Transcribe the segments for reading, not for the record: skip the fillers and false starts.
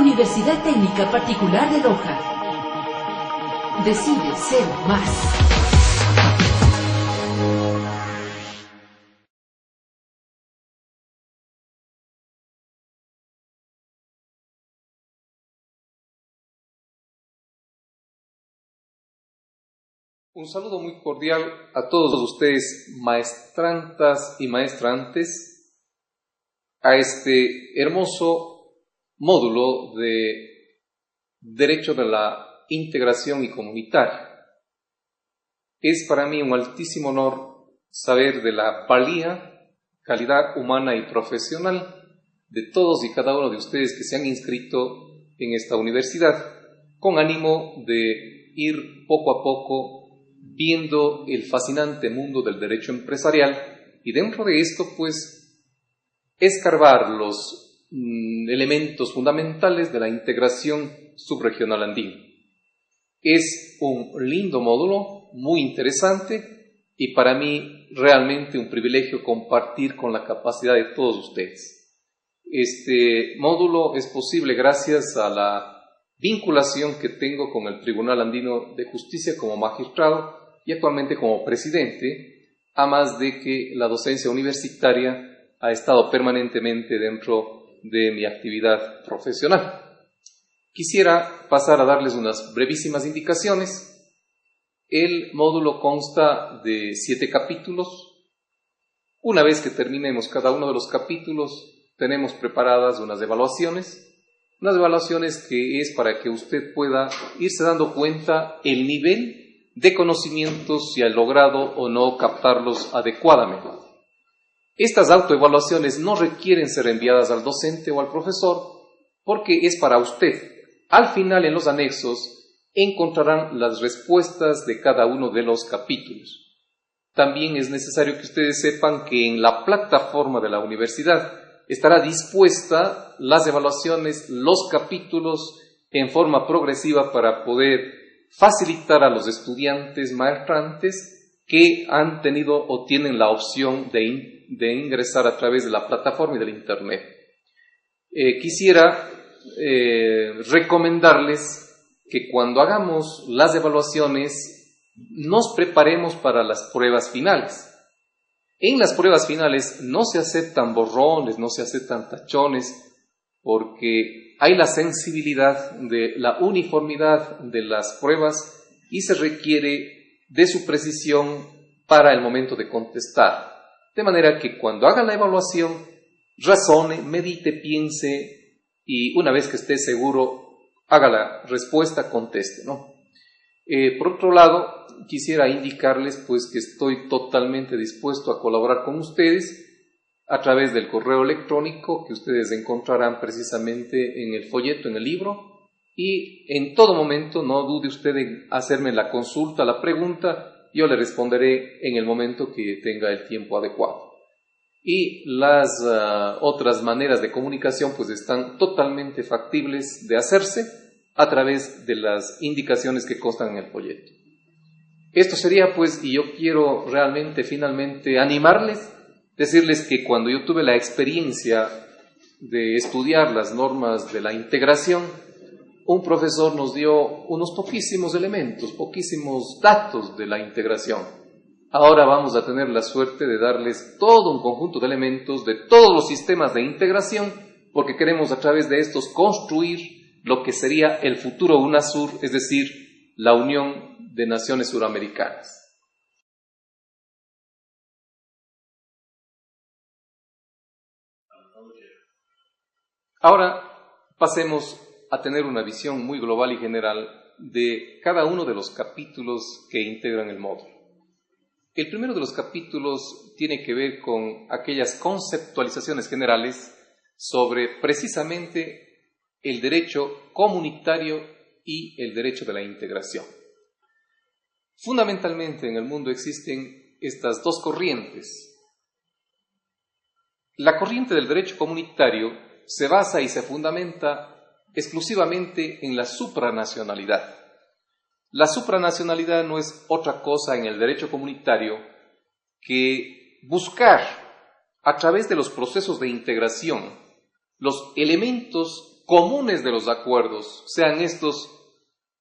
Universidad Técnica Particular de Loja. Decide ser más. Un saludo muy cordial a todos ustedes, maestrantas y maestrantes, a este hermoso módulo de Derecho de la Integración y Comunitaria. Es para mí un altísimo honor saber de la valía, calidad humana y profesional de todos y cada uno de ustedes que se han inscrito en esta universidad, con ánimo de ir poco a poco viendo el fascinante mundo del derecho empresarial y dentro de esto, pues, escarbar los elementos fundamentales de la integración subregional andina. Es un lindo módulo, muy interesante y para mí realmente un privilegio compartir con la capacidad de todos ustedes. Este módulo es posible gracias a la vinculación que tengo con el Tribunal Andino de Justicia como magistrado y actualmente como presidente, a más de que la docencia universitaria ha estado permanentemente dentro de mi actividad profesional. Quisiera pasar a darles unas brevísimas indicaciones. El módulo consta de 7 capítulos. Una vez que terminemos cada uno de los capítulos, tenemos preparadas unas evaluaciones que es para que usted pueda irse dando cuenta el nivel de conocimientos, si ha logrado o no captarlos adecuadamente. Estas autoevaluaciones no requieren ser enviadas al docente o al profesor porque es para usted. Al final, en los anexos, encontrarán las respuestas de cada uno de los capítulos. También es necesario que ustedes sepan que en la plataforma de la universidad estará dispuesta las evaluaciones, los capítulos en forma progresiva para poder facilitar a los estudiantes maestrantes que han tenido o tienen la opción de ingresar a través de la plataforma y del Internet. Quisiera recomendarles que cuando hagamos las evaluaciones nos preparemos para las pruebas finales. En las pruebas finales no se aceptan borrones, no se aceptan tachones, porque hay la sensibilidad de la uniformidad de las pruebas y se requiere de su precisión para el momento de contestar. De manera que cuando haga la evaluación, razone, medite, piense y una vez que esté seguro, haga la respuesta, conteste, ¿no? Por otro lado, quisiera indicarles pues que estoy totalmente dispuesto a colaborar con ustedes a través del correo electrónico que ustedes encontrarán precisamente en el folleto, en el libro, y en todo momento no dude usted en hacerme la consulta, la pregunta, yo le responderé en el momento que tenga el tiempo adecuado. Y las otras maneras de comunicación pues están totalmente factibles de hacerse a través de las indicaciones que constan en el folleto. Esto sería pues, y yo quiero realmente finalmente animarles, decirles que cuando yo tuve la experiencia de estudiar las normas de la integración, un profesor nos dio unos poquísimos elementos, poquísimos datos de la integración. Ahora vamos a tener la suerte de darles todo un conjunto de elementos de todos los sistemas de integración, porque queremos a través de estos construir lo que sería el futuro UNASUR, es decir, la Unión de Naciones Suramericanas. Ahora pasemos a tener una visión muy global y general de cada uno de los capítulos que integran el módulo. El primero de los capítulos tiene que ver con aquellas conceptualizaciones generales sobre precisamente el derecho comunitario y el derecho de la integración. Fundamentalmente en el mundo existen estas dos corrientes. La corriente del derecho comunitario se basa y se fundamenta exclusivamente en la supranacionalidad. La supranacionalidad no es otra cosa en el derecho comunitario que buscar, a través de los procesos de integración, los elementos comunes de los acuerdos, sean estos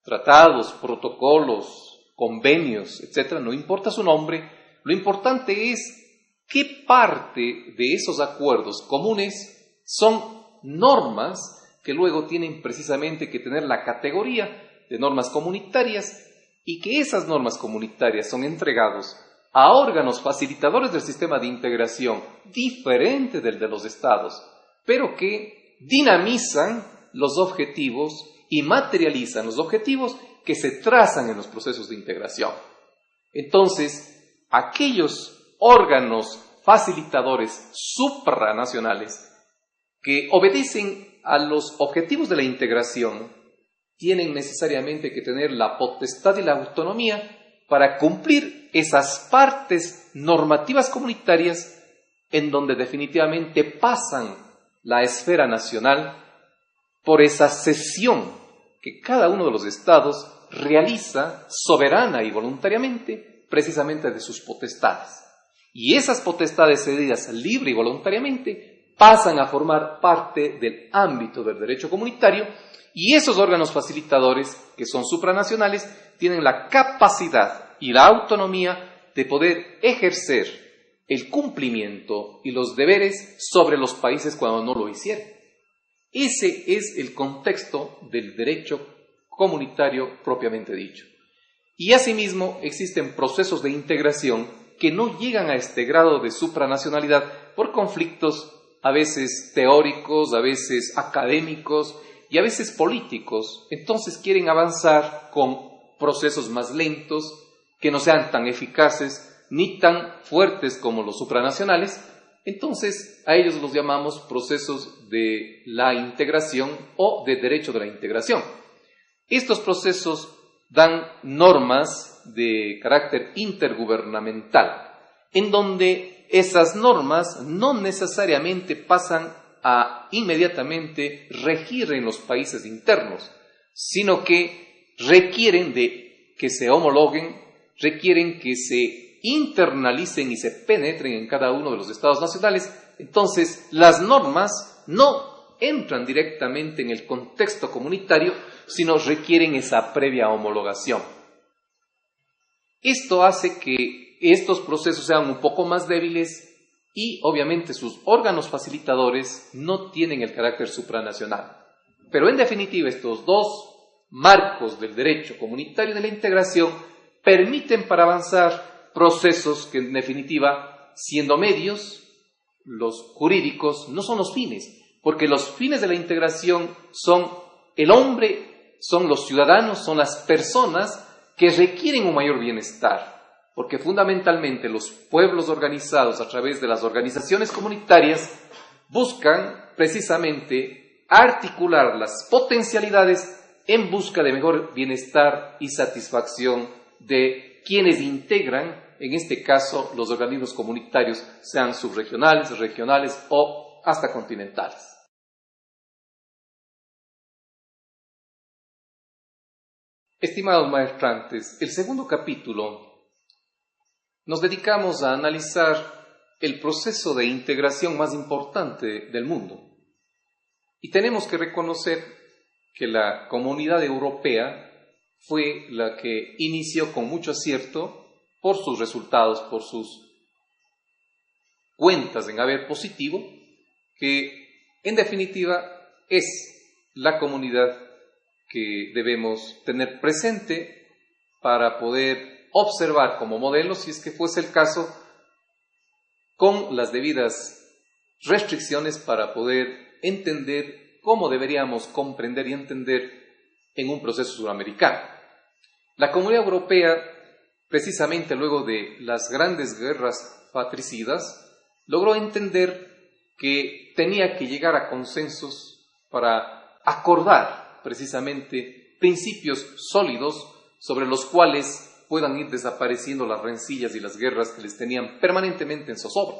tratados, protocolos, convenios, etc., no importa su nombre, lo importante es qué parte de esos acuerdos comunes son normas que luego tienen precisamente que tener la categoría de normas comunitarias y que esas normas comunitarias son entregados a órganos facilitadores del sistema de integración diferente del de los estados, pero que dinamizan los objetivos y materializan los objetivos que se trazan en los procesos de integración. Entonces, aquellos órganos facilitadores supranacionales que obedecen a los objetivos de la integración tienen necesariamente que tener la potestad y la autonomía para cumplir esas partes normativas comunitarias en donde definitivamente pasan la esfera nacional por esa cesión que cada uno de los estados realiza soberana y voluntariamente precisamente de sus potestades. Y esas potestades cedidas libre y voluntariamente pasan a formar parte del ámbito del derecho comunitario y esos órganos facilitadores, que son supranacionales, tienen la capacidad y la autonomía de poder ejercer el cumplimiento y los deberes sobre los países cuando no lo hicieron. Ese es el contexto del derecho comunitario propiamente dicho. Y asimismo existen procesos de integración que no llegan a este grado de supranacionalidad por conflictos a veces teóricos, a veces académicos y a veces políticos. Entonces quieren avanzar con procesos más lentos, que no sean tan eficaces ni tan fuertes como los supranacionales. Entonces a ellos los llamamos procesos de la integración o de derecho de la integración. Estos procesos dan normas de carácter intergubernamental, en donde esas normas no necesariamente pasan a inmediatamente regir en los países internos, sino que requieren de que se homologuen, requieren que se internalicen y se penetren en cada uno de los estados nacionales. Entonces, las normas no entran directamente en el contexto comunitario, sino requieren esa previa homologación. Esto hace que estos procesos sean un poco más débiles y, obviamente, sus órganos facilitadores no tienen el carácter supranacional. Pero, en definitiva, estos dos marcos del derecho comunitario y de la integración permiten para avanzar procesos que, en definitiva, siendo medios, los jurídicos no son los fines, porque los fines de la integración son el hombre, son los ciudadanos, son las personas que requieren un mayor bienestar, porque fundamentalmente los pueblos organizados a través de las organizaciones comunitarias buscan precisamente articular las potencialidades en busca de mejor bienestar y satisfacción de quienes integran, en este caso, los organismos comunitarios, sean subregionales, regionales o hasta continentales. Estimados maestrantes, el segundo capítulo nos dedicamos a analizar el proceso de integración más importante del mundo. Y tenemos que reconocer que la Comunidad Europea fue la que inició con mucho acierto por sus resultados, por sus cuentas en haber positivo, que en definitiva es la comunidad que debemos tener presente para poder observar como modelo, si es que fuese el caso, con las debidas restricciones para poder entender cómo deberíamos comprender y entender en un proceso suramericano. La Comunidad Europea, precisamente luego de las grandes guerras fratricidas, logró entender que tenía que llegar a consensos para acordar precisamente principios sólidos sobre los cuales puedan ir desapareciendo las rencillas y las guerras que les tenían permanentemente en zozobra.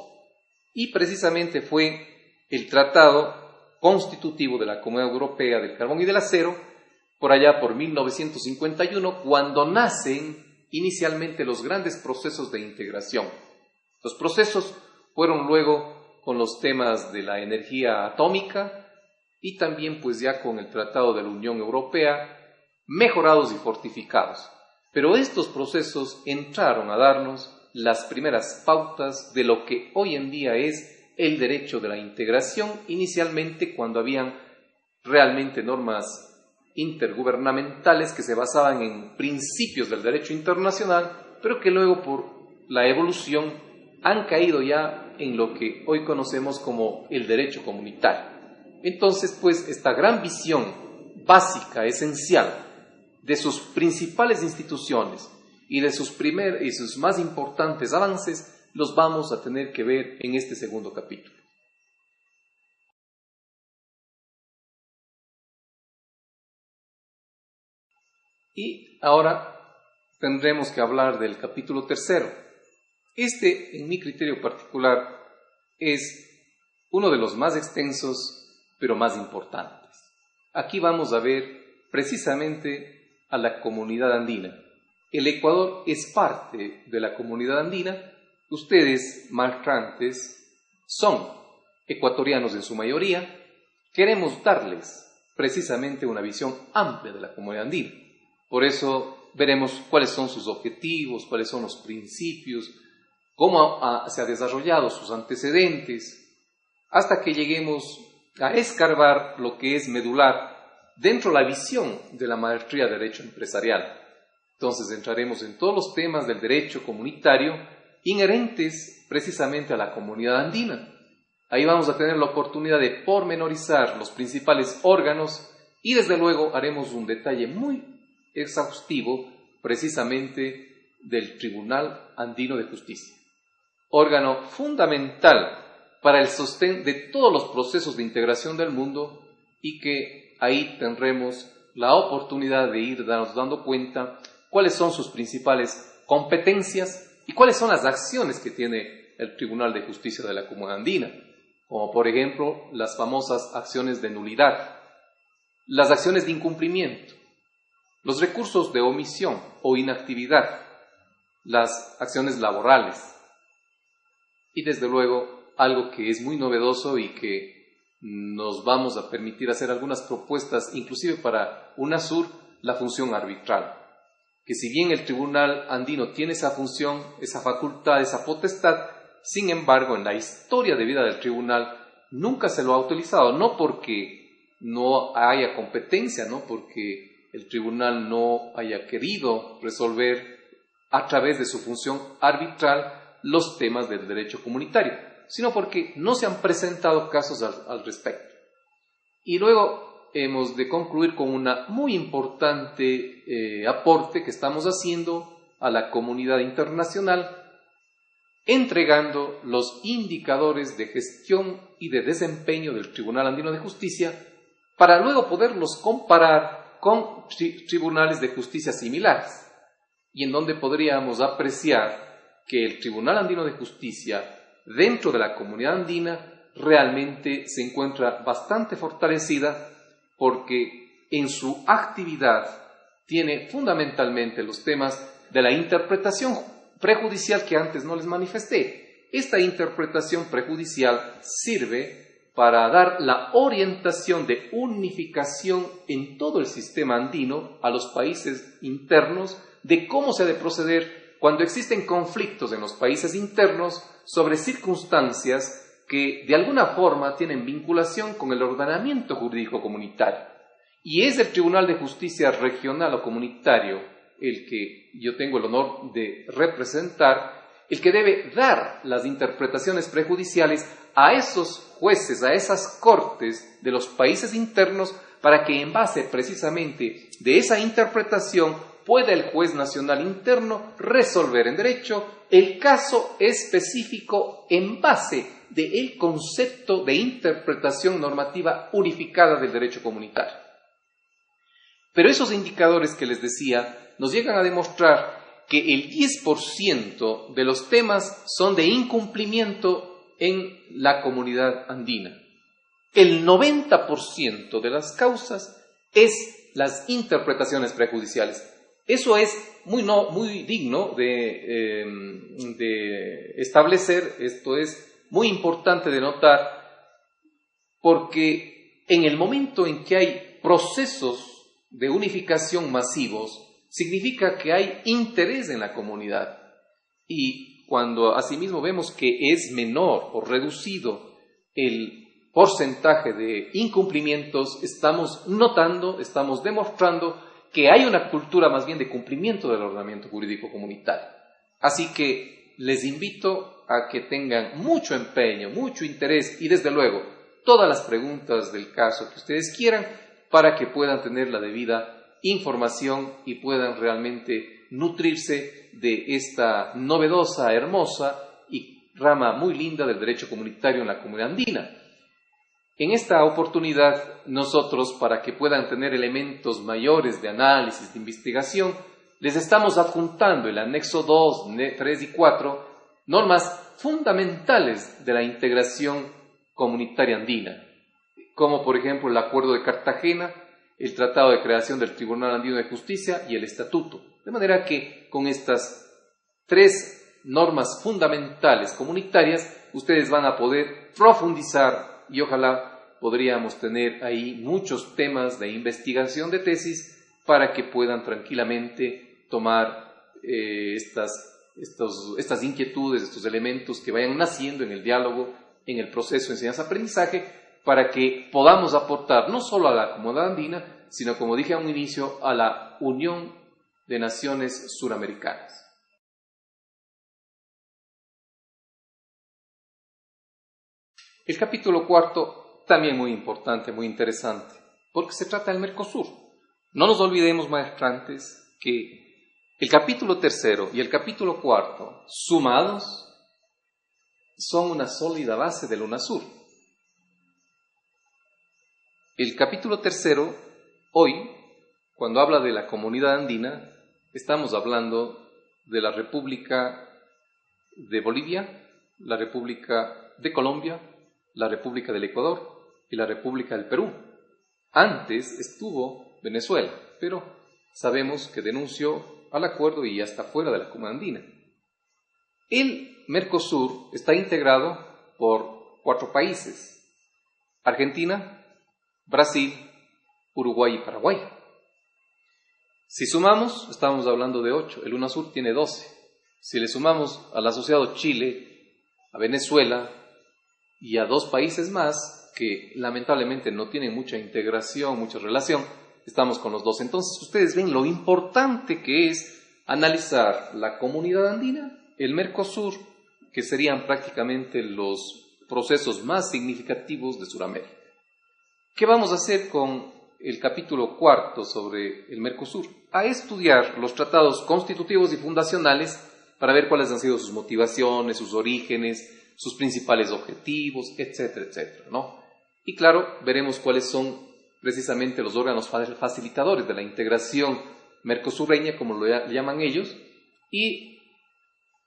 Y precisamente fue el Tratado Constitutivo de la Comunidad Europea del Carbón y del Acero, por allá por 1951, cuando nacen inicialmente los grandes procesos de integración. Los procesos fueron luego con los temas de la energía atómica, y también pues ya con el Tratado de la Unión Europea, mejorados y fortificados. Pero estos procesos entraron a darnos las primeras pautas de lo que hoy en día es el derecho de la integración, inicialmente cuando habían realmente normas intergubernamentales que se basaban en principios del derecho internacional, pero que luego por la evolución han caído ya en lo que hoy conocemos como el derecho comunitario. Entonces, pues, esta gran visión básica, esencial, de sus principales instituciones y de sus más importantes avances, los vamos a tener que ver en este segundo capítulo. Y ahora tendremos que hablar del capítulo tercero. Este, en mi criterio particular, es uno de los más extensos, pero más importantes. Aquí vamos a ver precisamente a la comunidad andina. El Ecuador es parte de la comunidad andina. Ustedes, maestrantes, son ecuatorianos en su mayoría. Queremos darles precisamente una visión amplia de la comunidad andina. Por eso veremos cuáles son sus objetivos, cuáles son los principios, cómo se ha desarrollado sus antecedentes, hasta que lleguemos a escarbar lo que es medular dentro de la visión de la maestría de Derecho Empresarial. Entonces entraremos en todos los temas del derecho comunitario inherentes precisamente a la comunidad andina. Ahí vamos a tener la oportunidad de pormenorizar los principales órganos y desde luego haremos un detalle muy exhaustivo precisamente del Tribunal Andino de Justicia, órgano fundamental para el sostén de todos los procesos de integración del mundo y que ahí tendremos la oportunidad de ir dando cuenta cuáles son sus principales competencias y cuáles son las acciones que tiene el Tribunal de Justicia de la Comunidad Andina, como por ejemplo las famosas acciones de nulidad, las acciones de incumplimiento, los recursos de omisión o inactividad, las acciones laborales y desde luego algo que es muy novedoso y que nos vamos a permitir hacer algunas propuestas inclusive para UNASUR, la función arbitral, que si bien el Tribunal Andino tiene esa función, esa facultad, esa potestad, sin embargo en la historia de vida del Tribunal nunca se lo ha utilizado, no porque no haya competencia, no porque el Tribunal no haya querido resolver a través de su función arbitral los temas del derecho comunitario, sino porque no se han presentado casos al respecto. Y luego hemos de concluir con una muy importante aporte que estamos haciendo a la comunidad internacional, entregando los indicadores de gestión y de desempeño del Tribunal Andino de Justicia para luego poderlos comparar con tribunales de justicia similares, y en donde podríamos apreciar que el Tribunal Andino de Justicia, dentro de la comunidad andina, realmente se encuentra bastante fortalecida porque en su actividad tiene fundamentalmente los temas de la interpretación prejudicial que antes no les manifesté. Esta interpretación prejudicial sirve para dar la orientación de unificación en todo el sistema andino a los países internos de cómo se ha de proceder cuando existen conflictos en los países internos sobre circunstancias que de alguna forma tienen vinculación con el ordenamiento jurídico comunitario. Y es el Tribunal de Justicia regional o comunitario el que yo tengo el honor de representar, el que debe dar las interpretaciones prejudiciales a esos jueces, a esas cortes de los países internos, para que en base precisamente de esa interpretación pueda el juez nacional interno resolver en derecho el caso específico en base del concepto de interpretación normativa unificada del derecho comunitario. Pero esos indicadores que les decía nos llegan a demostrar que el 10% de los temas son de incumplimiento en la comunidad andina. El 90% de las causas es las interpretaciones prejudiciales. Eso es muy digno de establecer, esto es muy importante de notar, porque en el momento en que hay procesos de unificación masivos, significa que hay interés en la comunidad. Y cuando asimismo vemos que es menor o reducido el porcentaje de incumplimientos, estamos notando, estamos demostrando que hay una cultura más bien de cumplimiento del ordenamiento jurídico comunitario. Así que les invito a que tengan mucho empeño, mucho interés y desde luego todas las preguntas del caso que ustedes quieran para que puedan tener la debida información y puedan realmente nutrirse de esta novedosa, hermosa y rama muy linda del derecho comunitario en la comunidad andina. En esta oportunidad, nosotros, para que puedan tener elementos mayores de análisis, de investigación, les estamos adjuntando el anexo 2, 3 y 4, normas fundamentales de la integración comunitaria andina, como por ejemplo el Acuerdo de Cartagena, el Tratado de Creación del Tribunal Andino de Justicia y el Estatuto. De manera que con estas 3 normas fundamentales comunitarias, ustedes van a poder profundizar y ojalá podríamos tener ahí muchos temas de investigación de tesis para que puedan tranquilamente tomar estas inquietudes, estos elementos que vayan naciendo en el diálogo, en el proceso de enseñanza-aprendizaje, para que podamos aportar no solo a la comunidad andina, sino, como dije a un inicio, a la Unión de Naciones Suramericanas. El capítulo 4, también muy importante, muy interesante, porque se trata del Mercosur. No nos olvidemos, maestrantes, que el capítulo 3 y el capítulo 4, sumados, son una sólida base del UNASUR. El capítulo 3, hoy, cuando habla de la comunidad andina, estamos hablando de la República de Bolivia, la República de Colombia, la República del Ecuador y la República del Perú. Antes estuvo Venezuela, pero sabemos que denunció al acuerdo y ya está fuera de la comunidad andina. El Mercosur está integrado por 4 países: Argentina, Brasil, Uruguay y Paraguay. Si sumamos, estamos hablando de 8, el UNASUR tiene 12. Si le sumamos al asociado Chile, a Venezuela y a 2 países más que lamentablemente no tienen mucha integración, mucha relación, estamos con los 12. Entonces ustedes ven lo importante que es analizar la comunidad andina, el Mercosur, que serían prácticamente los procesos más significativos de Sudamérica. ¿Qué vamos a hacer con el capítulo 4 sobre el Mercosur? A estudiar los tratados constitutivos y fundacionales para ver cuáles han sido sus motivaciones, sus orígenes, sus principales objetivos, etcétera, etcétera, ¿no? Y claro, veremos cuáles son precisamente los órganos facilitadores de la integración mercosurreña, como lo llaman ellos, y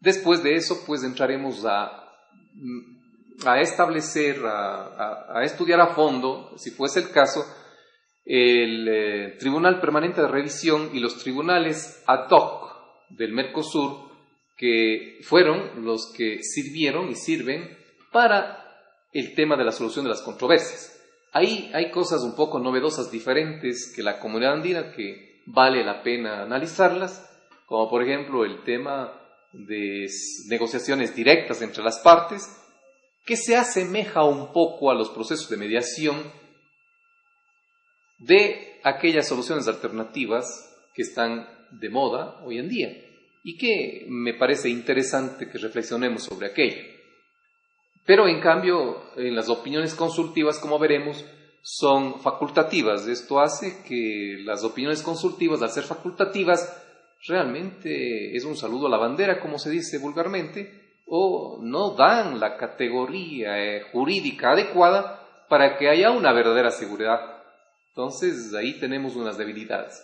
después de eso, pues entraremos a establecer, a estudiar a fondo, si fuese el caso, el Tribunal Permanente de Revisión y los tribunales ad hoc del Mercosur, que fueron los que sirvieron y sirven para el tema de la solución de las controversias. Ahí hay cosas un poco novedosas, diferentes que la comunidad andina, que vale la pena analizarlas, como por ejemplo el tema de negociaciones directas entre las partes, que se asemeja un poco a los procesos de mediación de aquellas soluciones alternativas que están de moda hoy en día y que me parece interesante que reflexionemos sobre aquello. Pero en cambio, en las opiniones consultivas, como veremos, son facultativas. Esto hace que las opiniones consultivas, al ser facultativas, realmente es un saludo a la bandera, como se dice vulgarmente, o no dan la categoría jurídica adecuada para que haya una verdadera seguridad. Entonces, ahí tenemos unas debilidades.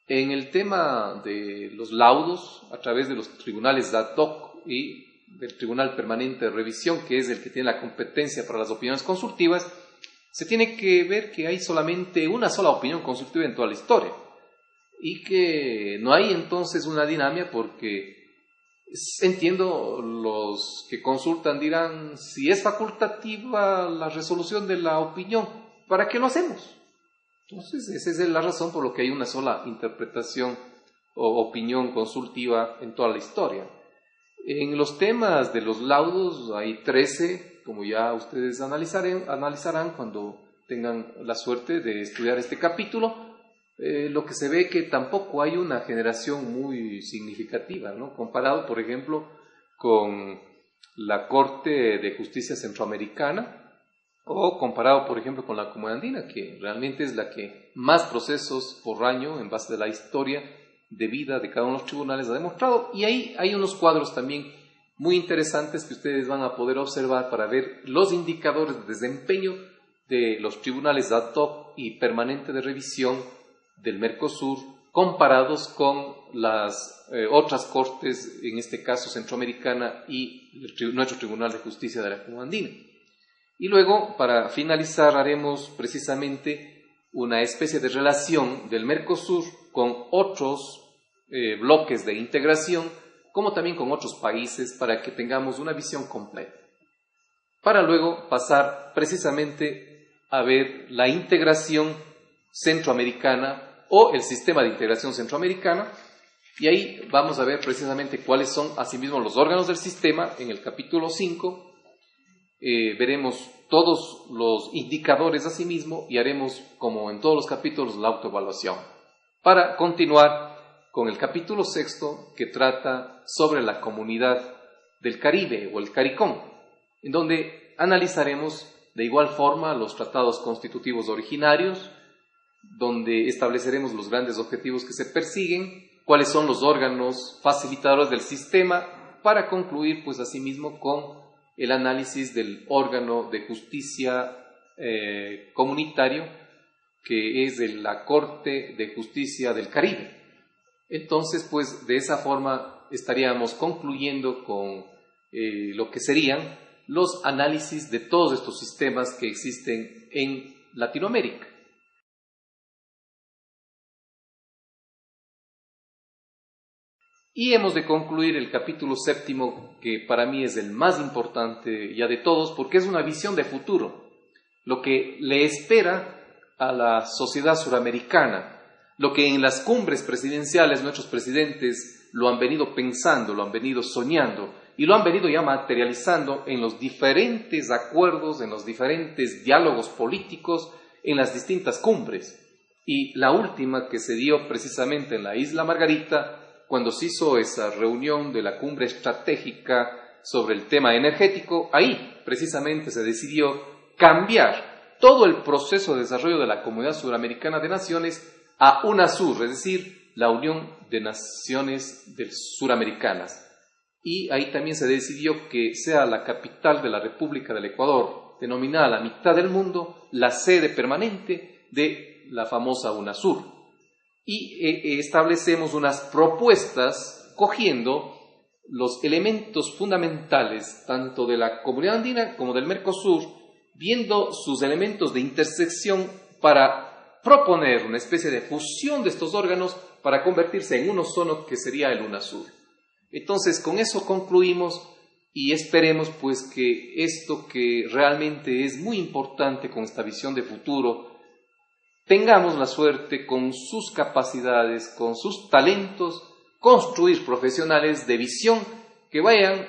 En el tema de los laudos, a través de los tribunales ad hoc y del Tribunal Permanente de Revisión, que es el que tiene la competencia para las opiniones consultivas, se tiene que ver que hay solamente una sola opinión consultiva en toda la historia y que no hay entonces una dinámica, porque entiendo, los que consultan dirán si es facultativa la resolución de la opinión, ¿para qué lo hacemos? Entonces, esa es la razón por la que hay una sola interpretación o opinión consultiva en toda la historia. En los temas de los laudos hay 13, como ya ustedes analizarán cuando tengan la suerte de estudiar este capítulo. Lo que se ve que tampoco hay una generación muy significativa, ¿no? Comparado, por ejemplo, con la Corte de Justicia Centroamericana, o comparado, por ejemplo, con la Comunidad Andina, que realmente es la que más procesos por año, en base a la historia de vida de cada uno de los tribunales, ha demostrado. Y ahí hay unos cuadros también muy interesantes que ustedes van a poder observar para ver los indicadores de desempeño de los tribunales ad hoc y permanente de revisión del Mercosur, comparados con las otras cortes, en este caso centroamericana y nuestro Tribunal de Justicia de la Comunidad Andina. Y luego, para finalizar, haremos precisamente una especie de relación del Mercosur con otros bloques de integración, como también con otros países, para que tengamos una visión completa. Para luego pasar precisamente a ver la integración centroamericana o el sistema de integración centroamericana, y ahí vamos a ver precisamente cuáles son asimismo los órganos del sistema. En el capítulo 5 veremos todos los indicadores asimismo y haremos, como en todos los capítulos, la autoevaluación. Para continuar con el capítulo 6, que trata sobre la comunidad del Caribe o el CARICOM, en donde analizaremos de igual forma los tratados constitutivos originarios, donde estableceremos los grandes objetivos que se persiguen, cuáles son los órganos facilitadores del sistema, para concluir pues asimismo con el análisis del órgano de justicia comunitario, que es de la Corte de Justicia del Caribe. Entonces, pues de esa forma estaríamos concluyendo con lo que serían los análisis de todos estos sistemas que existen en Latinoamérica. Y hemos de concluir el capítulo 7, que para mí es el más importante ya de todos, porque es una visión de futuro, lo que le espera a la sociedad suramericana, lo que en las cumbres presidenciales nuestros presidentes lo han venido pensando, lo han venido soñando y lo han venido ya materializando en los diferentes acuerdos, en los diferentes diálogos políticos, en las distintas cumbres. Y la última que se dio precisamente en la Isla Margarita, cuando se hizo esa reunión de la cumbre estratégica sobre el tema energético, ahí precisamente se decidió cambiar todo el proceso de desarrollo de la Comunidad Suramericana de Naciones a UNASUR, es decir, la Unión de Naciones Suramericanas. Y ahí también se decidió que sea la capital de la República del Ecuador, denominada la mitad del mundo, la sede permanente de la famosa UNASUR. Y establecemos unas propuestas cogiendo los elementos fundamentales tanto de la Comunidad Andina como del Mercosur, viendo sus elementos de intersección para proponer una especie de fusión de estos órganos para convertirse en uno solo, que sería el UNASUR. Entonces, con eso concluimos y esperemos pues que esto, que realmente es muy importante con esta visión de futuro, tengamos la suerte, con sus capacidades, con sus talentos, construir profesionales de visión que vayan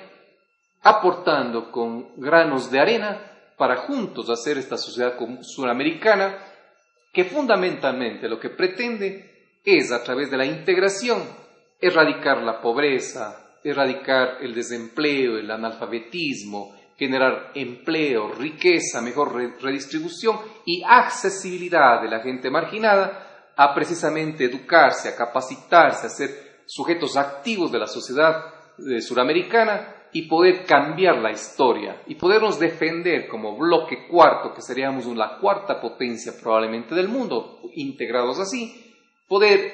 aportando con granos de arena para juntos hacer esta sociedad suramericana, que fundamentalmente lo que pretende es, a través de la integración, erradicar la pobreza, erradicar el desempleo, el analfabetismo, generar empleo, riqueza, mejor redistribución y accesibilidad de la gente marginada a precisamente educarse, a capacitarse, a ser sujetos activos de la sociedad suramericana y poder cambiar la historia y podernos defender como bloque cuarto, que seríamos la cuarta potencia probablemente del mundo, integrados así, poder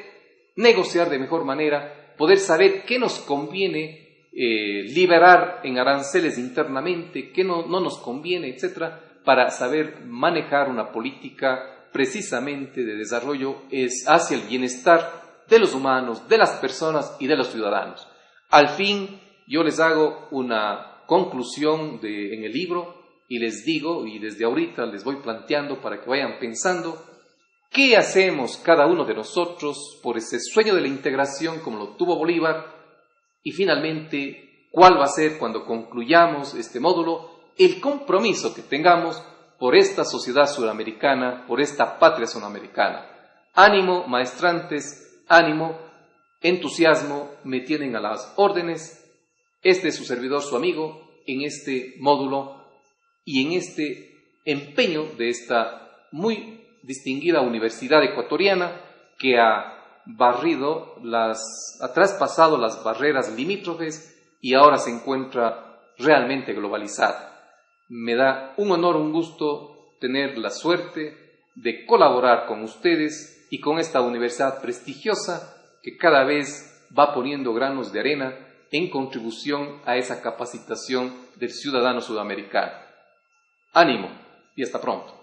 negociar de mejor manera, poder saber qué nos conviene liberar en aranceles internamente, qué no nos conviene, etcétera, para saber manejar una política precisamente de desarrollo hacia el bienestar de los humanos, de las personas y de los ciudadanos. Al fin, yo les hago una conclusión en el libro y les digo, y desde ahorita les voy planteando para que vayan pensando, ¿qué hacemos cada uno de nosotros por ese sueño de la integración como lo tuvo Bolívar? Y finalmente, ¿cuál va a ser cuando concluyamos este módulo el compromiso que tengamos por esta sociedad suramericana, por esta patria sudamericana? Ánimo, maestrantes, ánimo, entusiasmo, me tienen a las órdenes. Este es su servidor, su amigo, en este módulo y en este empeño de esta muy distinguida universidad ecuatoriana que ha traspasado las barreras limítrofes y ahora se encuentra realmente globalizada. Me da un honor, un gusto tener la suerte de colaborar con ustedes y con esta universidad prestigiosa que cada vez va poniendo granos de arena en contribución a esa capacitación del ciudadano sudamericano. Ánimo y hasta pronto.